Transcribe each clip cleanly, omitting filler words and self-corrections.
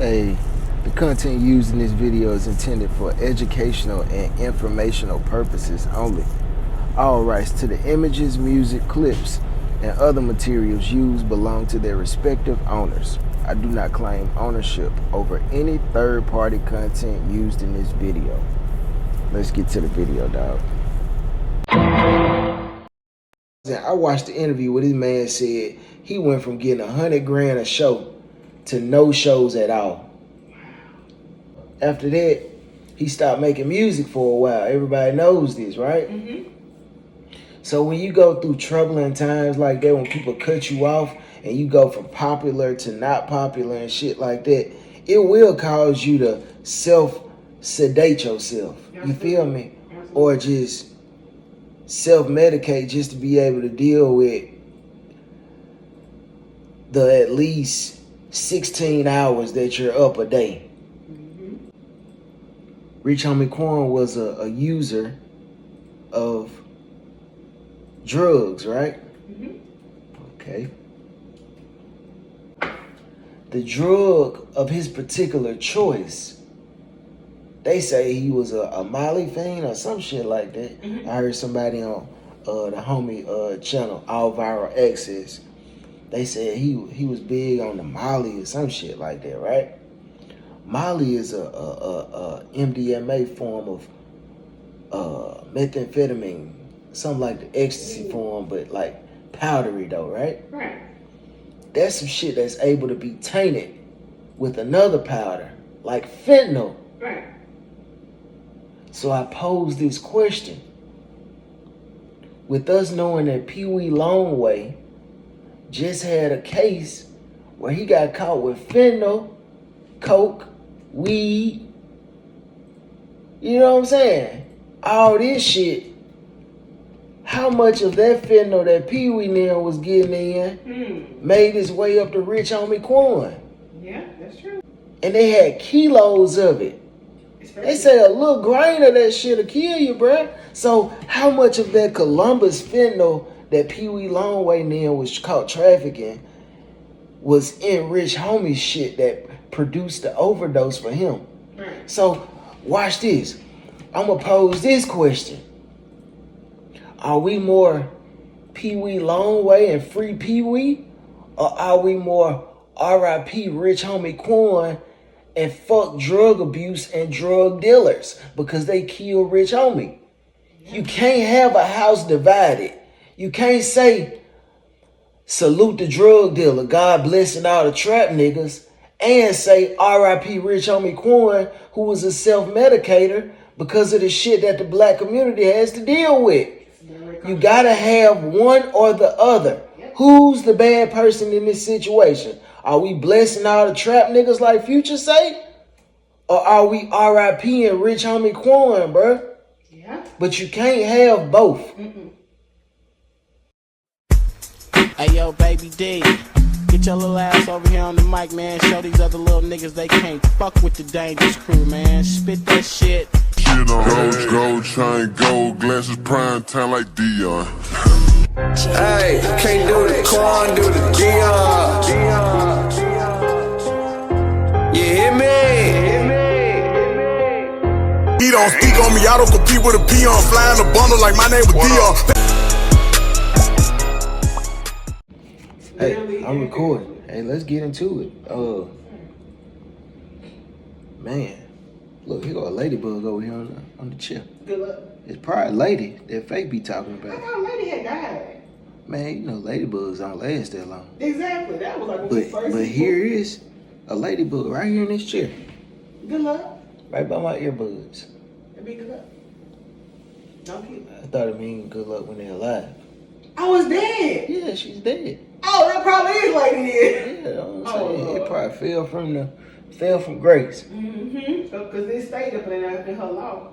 Hey, the content used in this video is intended for educational and informational purposes only. All rights to the images, music, clips, and other materials used belong to their respective owners. I do not claim ownership over any third-party content used in this video. Let's get to the video, dog. I watched the interview where this man said he went from getting $100,000 a show to no shows at all. After that, he stopped making music for a while. Everybody knows this, right? Mm-hmm. So when you go through troubling times like that, when people cut you off and you go from popular to not popular and shit like that, it will cause you to self-sedate yourself. You feel me? Or just self-medicate just to be able to deal with the at least 16 hours that you're up a day. Mm-hmm. Rich Homie Quan was a user of drugs, right? Mm-hmm. Okay. The drug of his particular choice, they say he was a Molly fiend or some shit like that. Mm-hmm. I heard somebody on the homie channel, All Viral Access. They said he was big on the Molly or some shit like that, right? Molly is a MDMA form of methamphetamine, something like the ecstasy form, but like powdery though, right? Right. That's some shit that's able to be tainted with another powder, like fentanyl. Right. So I posed this question. With us knowing that Pee Wee Longway just had a case where he got caught with fentanyl, coke, weed, you know what I'm saying? All this shit. How much of that fentanyl that Pee Wee now was getting in made its way up to Rich Homie Quan? Yeah, that's true. And they had kilos of it. They say a little grain of that shit'll kill you, bruh. So how much of that Columbus fentanyl that Pee Wee Longway now was caught trafficking was in Rich Homie's shit that produced the overdose for him? Right. So watch this. I'm gonna pose this question. Are we more Pee Wee Longway and free Pee Wee? Or are we more R.I.P. Rich Homie Quan and fuck drug abuse and drug dealers because they kill Rich Homie? You can't have a house divided. You can't say salute the drug dealer, God blessing all the trap niggas, and say R.I.P. Rich Homie Quan, who was a self-medicator because of the shit that the black community has to deal with. You gotta have one or the other. Who's the bad person in this situation? Are we blessing all the trap niggas like Future say? Or are we R.I.P. and Rich Homie Quan, bruh? Yeah. But you can't have both. Mm-mm. Hey, yo, baby D, get your little ass over here on the mic, man. Show these other little niggas they can't fuck with the Dangerous Crew, man. Spit that shit. Shit on gold chain, gold glasses, prime time like Dion. Hey, can't do the Quan, do the Dion. You hear me? He don't speak on me, I don't compete with a peon. Fly in a bundle like my name was Dion. Hey, I'm recording. Hey, let's get into it. Man, look, here go a ladybug over here on the chair. Good luck. It's probably a lady that Fake be talking about. I thought Lady had died. Man, you know ladybugs don't last that long. Exactly. That was like when But here is a ladybug right here in this chair. Good luck. Right by my earbuds. It'd be good luck. Don't keep. I thought it mean good luck when they're alive. I was dead. Yeah, she's dead. Oh, that probably is Lady then. Yeah, you know what I'm saying? It probably fell from grace. Mm-hmm. Because it stayed up there after her law.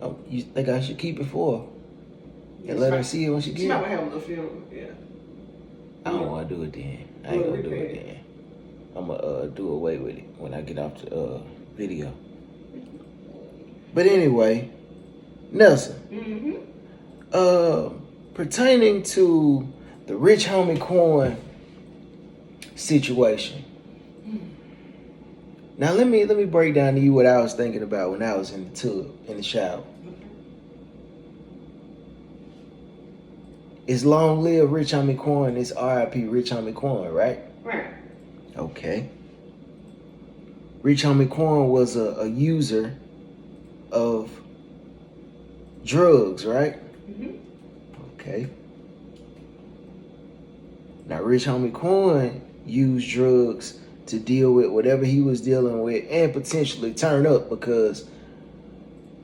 Oh, you think I should keep it for her? And let her see it when she gets it? She might have a little film, yeah. I don't want to do it then. I ain't going to do it then. I'm going to do away with it when I get off the video. But anyway, Nelson. Mm-hmm. Pertaining to the Rich Homie Quan situation, Now let me break down to you what I was thinking about when I was in the tub, in the shower. It's long live Rich Homie Quan. It's R.I.P. Rich Homie Quan, right? Right. Okay. Rich Homie Quan was a user of drugs, right? Mm-hmm. Okay. Now, Rich Homie Quan used drugs to deal with whatever he was dealing with and potentially turn up, because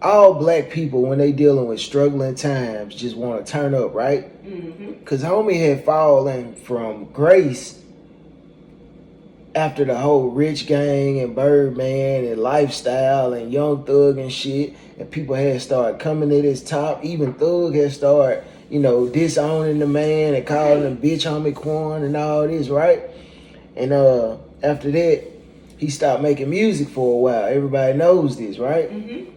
all black people, when they dealing with struggling times, just want to turn up, right? Mm-hmm. Because homie had fallen from grace after the whole Rich Gang and Birdman and Lifestyle and Young Thug and shit, and people had started coming to this top. Even Thug had started, disowning the man and calling him bitch homie Quan and all this, right? And after that, he stopped making music for a while. Everybody knows this, right? Mm-hmm.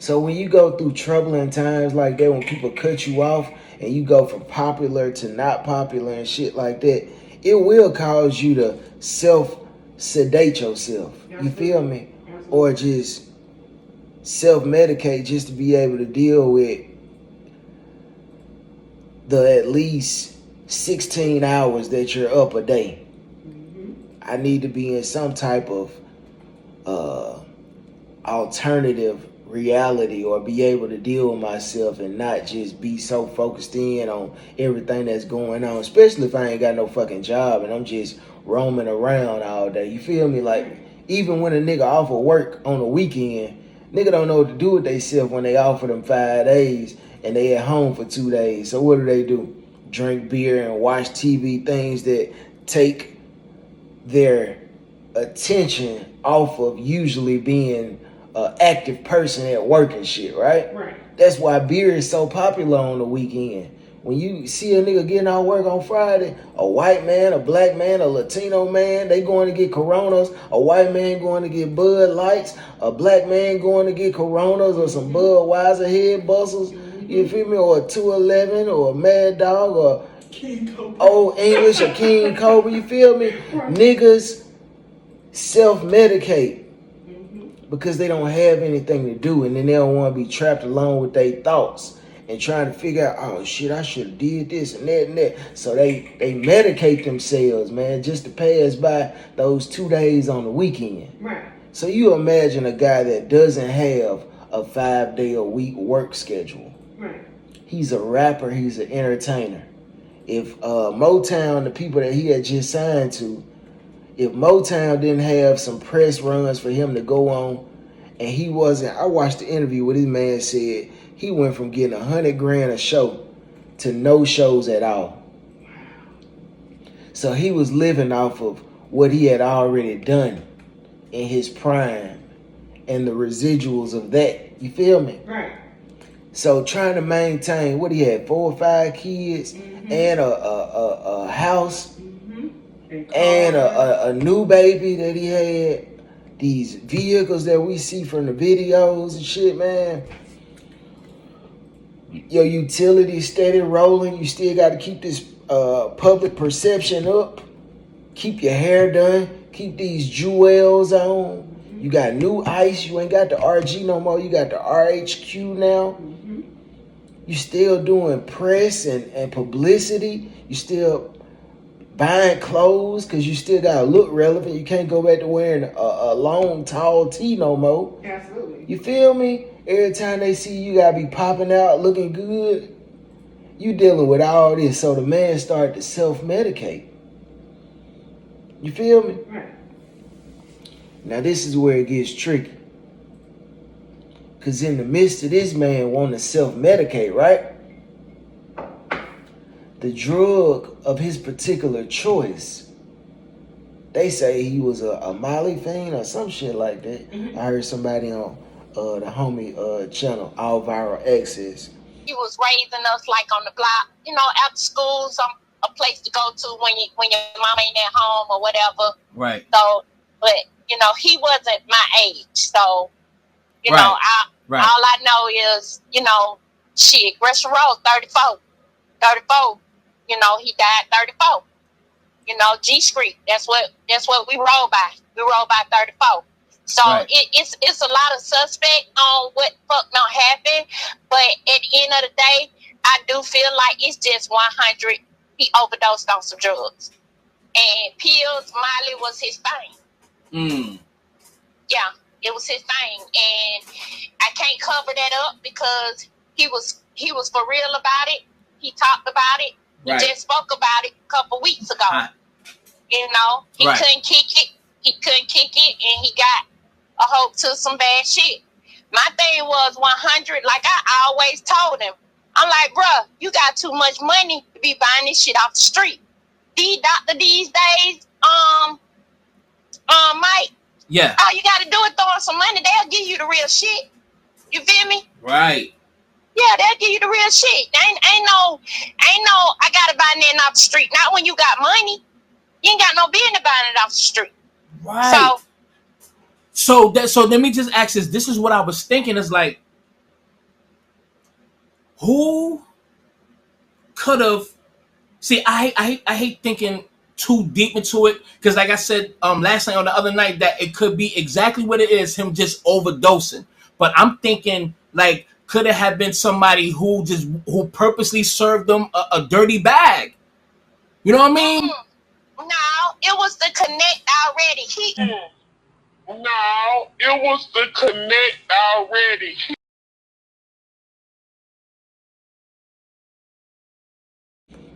So when you go through troubling times like that, when people cut you off and you go from popular to not popular and shit like that, it will cause you to self-sedate yourself. You feel me? Or just self-medicate just to be able to deal with the at least 16 hours that you're up a day. Mm-hmm. I need to be in some type of alternative reality, or be able to deal with myself and not just be so focused in on everything that's going on, especially if I ain't got no fucking job and I'm just roaming around all day. You feel me? Like, even when a nigga offer work on the weekend, nigga don't know what to do with themselves when they offer them 5 days and they at home for 2 days. So what do? Drink beer and watch TV, things that take their attention off of usually being an active person at work and shit, right? Right. That's why beer is so popular on the weekend. When you see a nigga getting out work on Friday, a white man, a black man, a Latino man, they going to get Coronas. A white man going to get Bud Lights. A black man going to get Coronas or some Budweiser head bustles. You feel me? Or a 211 or a Mad Dog or King Cobra. Old English or King Cobra. You feel me? Right. Niggas self-medicate Mm-hmm. because they don't have anything to do, and then they don't want to be trapped alone with their thoughts and trying to figure out, oh shit, I should have did this and that and that. So they medicate themselves, man, just to pass by those 2 days on the weekend. Right. So you imagine a guy that doesn't have a 5-day-a-week work schedule. Right. He's a rapper, he's an entertainer. If Motown, the people that he had just signed to, if Motown didn't have some press runs for him to go on, and he wasn't, I watched the interview where this man said he went from getting $100,000 a show to no shows at all. So he was living off of what he had already done in his prime and the residuals of that. You feel me? Right. So trying to maintain, what he had, 4 or 5 kids, and a house, and a new baby that he had, these vehicles that we see from the videos and shit, man. Your utility steady rolling. You still got to keep this public perception up. Keep your hair done. Keep these jewels on. You got new ice. You ain't got the RG no more. You got the RHQ now. You still doing press and publicity. You still buying clothes because you still got to look relevant. You can't go back to wearing a long, tall tee no more. Absolutely. You feel me? Every time they see you, got to be popping out, looking good. You dealing with all this. So the man started to self-medicate. You feel me? Right. Now this is where it gets tricky. Because in the midst of this man wanting to self-medicate, right? The drug of his particular choice, they say he was a Molly fiend or some shit like that. I heard somebody on the homie channel, All Viral Access. He was raising us like on the block, after school, a place to go to when your mom ain't at home or whatever. Right. So, but he wasn't my age, so Right. all I know is shit. Gresham Road, 34. He died 34. You know, G Street. That's what we roll by. We roll by 34. So it's a lot of suspect on what fuck don't happen. But at the end of the day, I do feel like it's just 100. He overdosed on some drugs. And pills, Molly was his thing. Yeah, it was his thing. And I can't cover that up because he was for real about it. He talked about it. He just spoke about it a couple weeks ago. You know, he couldn't kick it. He couldn't kick it, and he got a hold to some bad shit. My thing was 100. Like I always told him, I'm like, bruh, you got too much money to be buying this shit off the street. These doctor these days, Mike. Yeah. All you got to do is throw in some money. They'll give you the real shit. You feel me? Right. Yeah, they'll give you the real shit. Ain't no. I gotta buy nothing off the street. Not when you got money. You ain't got no business buying it off the street. Right. So let me just ask this. This is what I was thinking. Is like, who could have? See, I hate thinking too deep into it because, like I said last night on the other night, that it could be exactly what it is, him just overdosing. But I'm thinking, like, could it have been somebody who purposely served them a dirty bag? You know what I mean? No, it was the connect already. No, it was the connect already.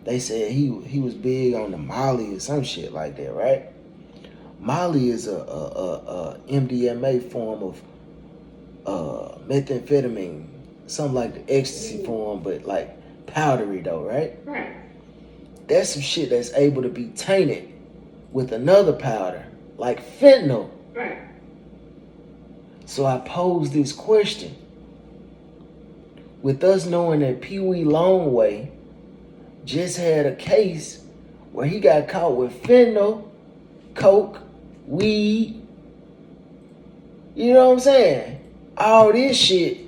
They said he was big on the Molly or some shit like that, right? Molly is a MDMA form of methamphetamine, something like the ecstasy form, but like powdery though, right? Right. That's some shit that's able to be tainted with another powder, like fentanyl. Right. So I pose this question. With us knowing that Pee Wee Longway just had a case where he got caught with fentanyl, coke, weed, you know what I'm saying? All this shit.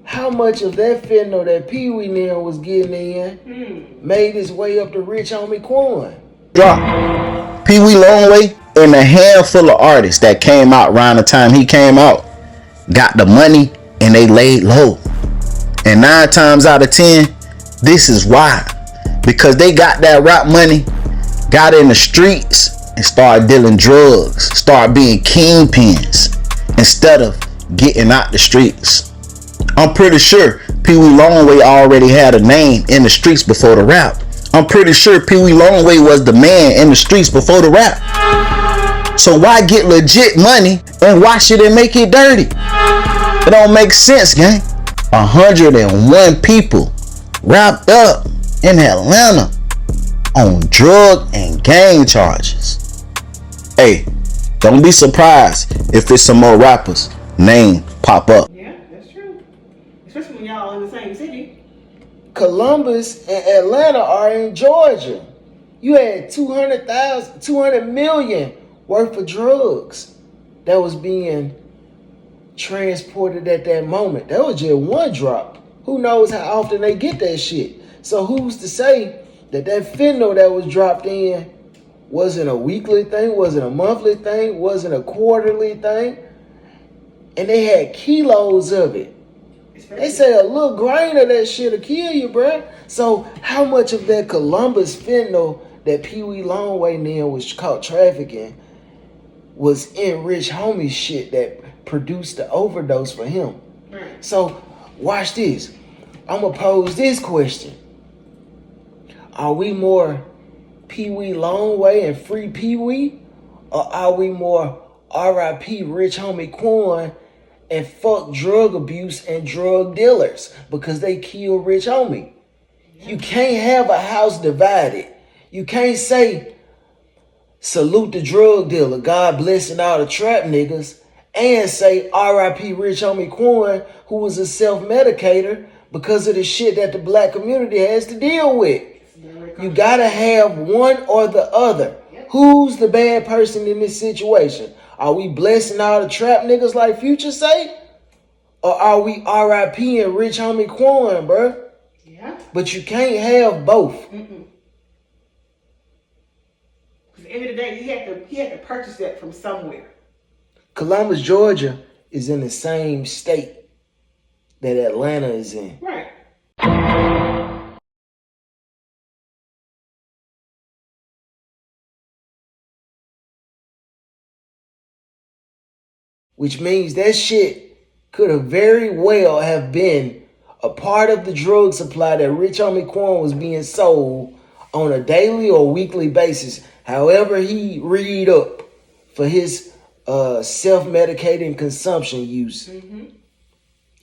How much of that fentanyl that Pee Wee now was getting in made its way up to rich homie Quan? Drop Pee Wee Longway and a handful of artists that came out around the time he came out got the money and they laid low. And 9 times out of 10, this is why. Because they got that rap money, got in the streets, and started dealing drugs, start being kingpins instead of getting out the streets. I'm pretty sure Pee Wee Longway already had a name in the streets before the rap. I'm pretty sure Pee Wee Longway was the man in the streets before the rap. So why get legit money and wash it and make it dirty? It don't make sense, gang. 101 people wrapped up in Atlanta on drug and gang charges. Hey, don't be surprised if it's some more rappers' name pop up. Yeah, that's true. Especially when y'all in the same city. Columbus and Atlanta are in Georgia. You had 200 million worth of drugs that was being transported at that moment. That was just one drop. Who knows how often they get that shit? So who's to say that fentanyl that was dropped in wasn't a weekly thing, wasn't a monthly thing, wasn't a quarterly thing? And they had kilos of it. They say a little grain of that shit'll kill you, bruh. So how much of that Columbus fentanyl that Pee Wee Longway now was caught trafficking was in rich homie shit that produced the overdose for him? Right. So watch this. I'm gonna pose this question. Are we more Pee Wee Longway and free Pee Wee? Or are we more R.I.P. rich homie Quan and fuck drug abuse and drug dealers because they kill rich homie? You can't have a house divided. You can't say salute the drug dealer, God blessing all the trap niggas, and say R.I.P. rich homie Quan, who was a self-medicator because of the shit that the black community has to deal with. You gotta have one or the other. Who's the bad person in this situation? Are we blessing all the trap niggas like Future say? Or are we R.I.P. and rich homie Quan, bruh? Yeah. But you can't have both. the end of the day, he had to purchase that from somewhere. Columbus, Georgia is in the same state that Atlanta is in. Right. Which means that shit could have very well have been a part of the drug supply that Rich Homie Quan was being sold on a daily or weekly basis. However he read up for his self-medicating consumption use. Mm-hmm.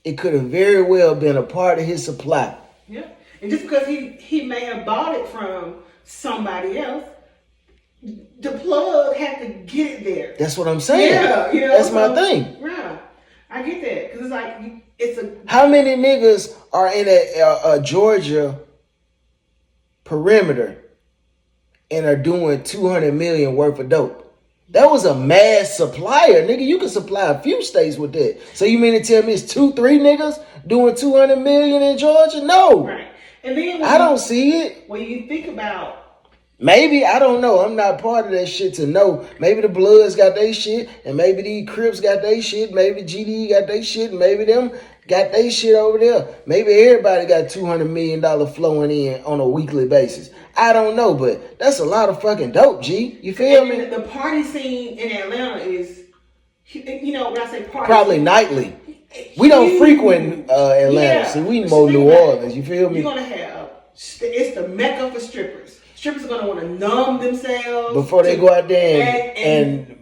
It could have very well been a part of his supply. Yeah. And just because he may have bought it from somebody else, the plug had to get it there. That's what I'm saying. Yeah, you know, that's my thing. Yeah, I get that because it's like it's a. How many niggas are in a Georgia perimeter and are doing 200 million worth of dope? That was a mass supplier, nigga. You can supply a few states with that. So you mean to tell me it's 2-3 niggas doing 200 million in Georgia? No. Right. And then I don't see it. When you think about. Maybe, I don't know. I'm not part of that shit to know. Maybe the Bloods got their shit, and maybe the Crips got their shit, maybe GD got their shit, and maybe them got their shit over there. Maybe everybody got $200 million flowing in on a weekly basis. I don't know, but that's a lot of fucking dope, G. You feel me? The party scene in Atlanta is, you know, when I say party probably scene, nightly. We don't frequent Atlanta, so we more New Orleans. You feel me? You're gonna have, it's the mecca for strippers. Strippers are gonna want to numb themselves before they go out there and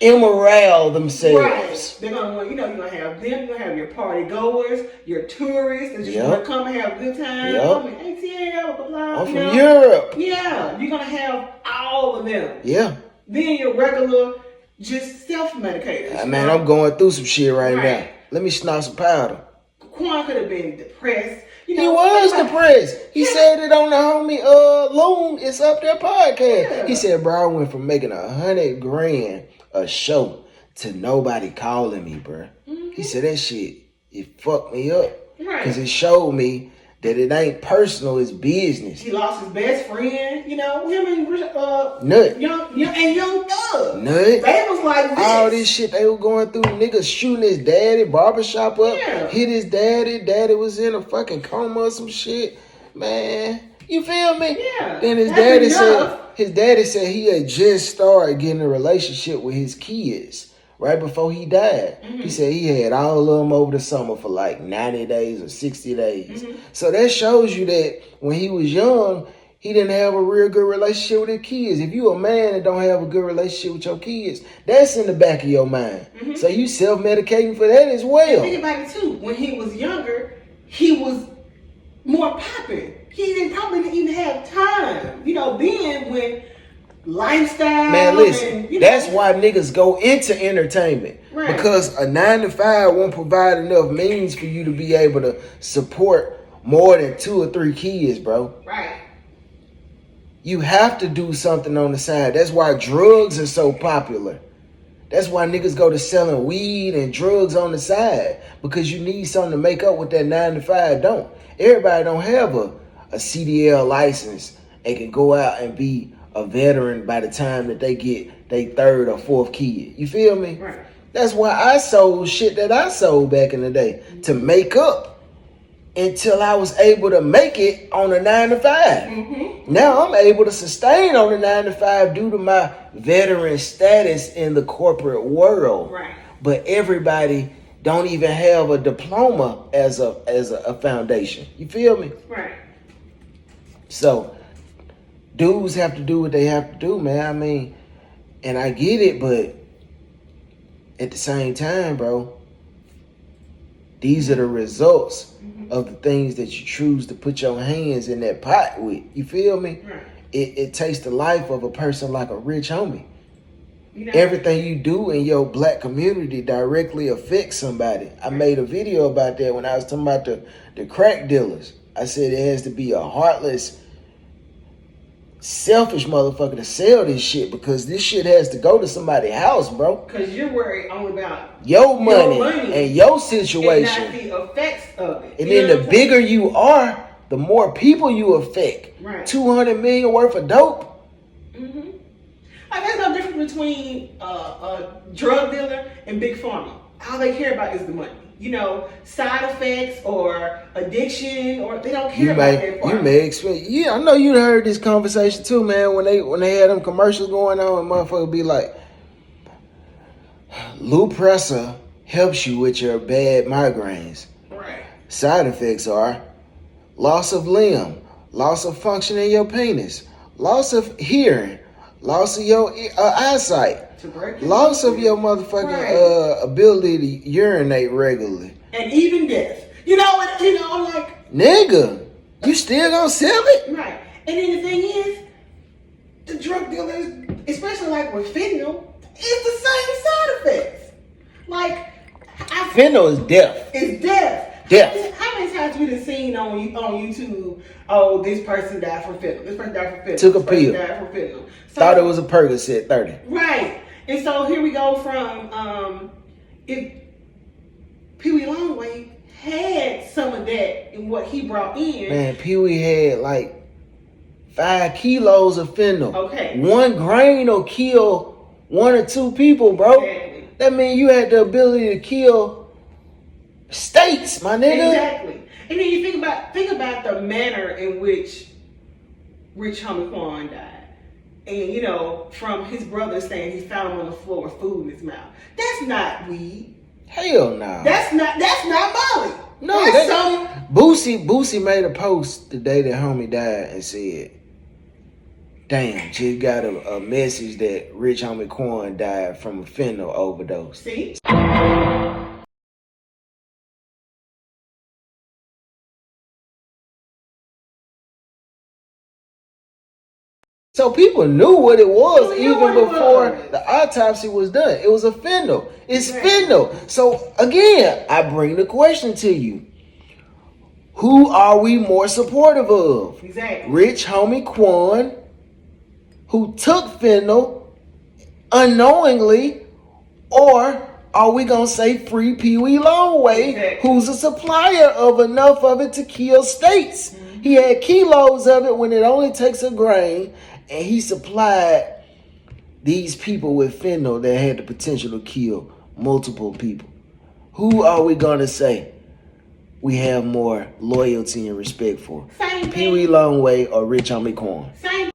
immorale themselves. Right. They're gonna want, you know, you're gonna have them, you're gonna have your party goers, your tourists that just wanna come and have a good time. I'm in ATL, blah, blah, I'm from Europe. Yeah, you're gonna have all of them. Yeah. Then your regular, just self-medicators. Man, I'm going through some shit right now. Let me snort some powder. Quan could have been depressed. You He know, was depressed. He said it on the homie Loon It's Up There podcast. Yeah. He said, bro, I went from making $100,000 a show to nobody calling me, bro. Mm-hmm. He said that shit, it fucked me up. Right. Because it showed me that it ain't personal, it's business. He lost his best friend, you know, him and Nut. Young Thug. Nut. They was like this. All this shit they were going through, niggas shooting his daddy, barbershop up, hit his daddy, daddy was in a fucking coma or some shit. Man, you feel me? Yeah. Then his daddy said he had just started getting a relationship with his kids right before he died. Mm-hmm. He said he had all of them over the summer for like 90 days or 60 days. Mm-hmm. So that shows you that when he was young, he didn't have a real good relationship with his kids. If you a man and don't have a good relationship with your kids, that's in the back of your mind. Mm-hmm. So you self-medicating for that as well. And think about it too. When he was younger, he was more popping. He probably didn't even have time. You know, then when lifestyle. Man, listen, and, that's why niggas go into entertainment. Right. Because a 9-to-5 won't provide enough means for you to be able to support more than 2 or 3 kids, bro. Right. You have to do something on the side. That's why drugs are so popular. That's why niggas go to selling weed and drugs on the side. Because you need something to make up what that 9-to-5 don't. Everybody don't have a CDL license and can go out and be a veteran by the time that they get their 3rd or 4th kid. You feel me? Right. That's why I sold shit that I sold back in the day to make up until I was able to make it on a 9-to-5. Mm-hmm. Now I'm able to sustain on a 9-to-5 due to my veteran status in the corporate world. Right. But everybody don't even have a diploma as a foundation. You feel me? Right. So dudes have to do what they have to do, man. I mean, and I get it, but at the same time, bro, these are the results of the things that you choose to put your hands in that pot with. You feel me? Right. It takes the life of a person like a Rich Homie. You know, everything you do in your black community directly affects somebody. I made a video about that when I was talking about the crack dealers. I said it has to be a heartless, selfish motherfucker to sell this shit because this shit has to go to somebody's house, bro. Because you're worried only about your money and your situation. And not the effects of it. And then the bigger you are, the more people you affect. Right. 200 million worth of dope. Mm-hmm. Like, there's no difference between a drug dealer and Big Pharma. All they care about is the money. You know, side effects or addiction, or they don't care about that part. You may expect. Yeah, I know you heard this conversation too, man. When they had them commercials going on, and motherfucker be like, Lupressa helps you with your bad migraines. Right. Side effects are loss of limb, loss of function in your penis, loss of hearing, loss of your eyesight, loss of your motherfucking ability to urinate regularly, and even death. You know, I'm like, nigga, you still gonna sell it? Right. And then the thing is, the drug dealers, especially like with fentanyl, it's the same side effects. Like, fentanyl is death. It's death. Death. How many times we done seen on YouTube? Oh, this person died from fentanyl. This person died from fentanyl. Took a this person pill. Died from fentanyl. So, Thought it was a Percocet 30. Right. And so here we go from if Pee Wee Longway had some of that in what he brought in. Man, Pee Wee had like 5 kilos of fentanyl. Okay. 1 grain will kill 1 or 2 people, bro. Exactly. That means you had the ability to kill states, my nigga. Exactly. And then you think about the manner in which Rich Homie Quan died. And, you know, from his brother saying he found him on the floor with food in his mouth. That's not weed. Hell no. That's not Molly. No, that's some... Boosie made a post the day that homie died and said, damn, just got a message that Rich Homie Quan died from a fentanyl overdose. See? So people knew what it was even before the autopsy was done. It was a fentanyl. It's fentanyl. So again, I bring the question to you. Who are we more supportive of? Exactly. Rich Homie Quan, who took fentanyl unknowingly, or are we going to say free Pee Wee Longway, who's a supplier of enough of it to kill states? Mm-hmm. He had kilos of it when it only takes a grain, and he supplied these people with fentanyl that had the potential to kill multiple people. Who are we going to say we have more loyalty and respect for? Same Pee Wee Longway or Rich Homie Quan? Same.